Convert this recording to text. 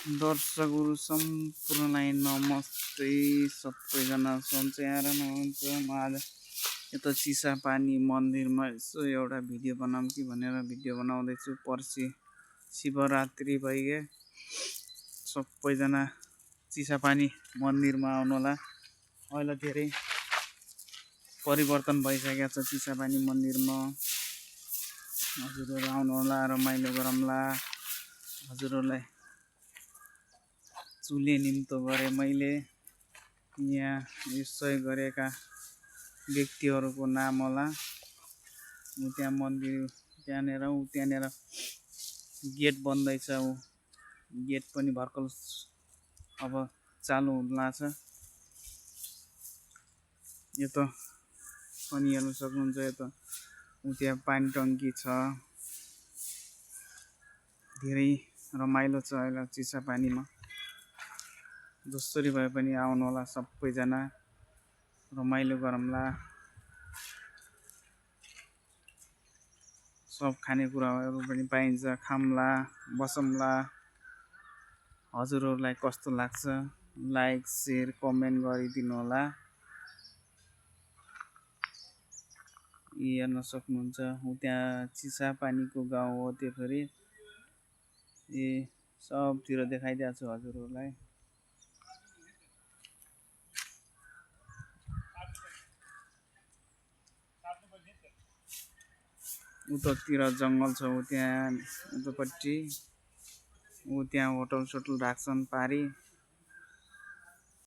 दर्शकहरू सम्पूर्णलाई नमस्ते। सबैजना सन्चै आएर हुनुहुन्छ। म आज यता चिसापानी मन्दिरमा यसो एउटा भिडियो बनाऊँ कि भनेर भिडियो बनाउँदैछु। पर्सि शिवरात्रि भइगयो। सबैजना चिसापानी मन्दिरमा आउनुहोला। अहिले धेरै परिवर्तन भइसकेको छ चिसापानी मन्दिरमा। हजुरहरू आउनुहोला, रमाइलो गरौँला। हजुरहरूलाई चुले निम्तो गरे मैले। यहाँ निश्चय गरेका व्यक्तिहरूको नाम होला। त्यहाँ मन्दिर त्यहाँनिर गेट बन्दैछ। गेट पनि भर्खर अब चालु हुन लाग्छ। यो त पनि हेर्न सक्नुहुन्छ। यो त त्यहाँ पानी टङ्की छ। धेरै रमाइलो छ अहिले चिसापानीमा। जसरी भए पनि आउनुहोला सबैजना, रमाइलो गरौँला। सब खानेकुराहरू पनि पाइन्छ, खाम्ला बसौँला। हजुरहरूलाई कस्तो लाग्छ लाइक शेयर कमेन्ट गरिदिनु होला। हेर्न सक्नुहुन्छ त्यहाँ चिसापानीको गाउँ हो। त्यो फेरि सबतिर देखाइदिएको छु हजुरहरूलाई। उतातिर जङ्गल छ। त्यहाँ उतापट्टि त्यहाँ होटल सोटल राख्छन् पारी।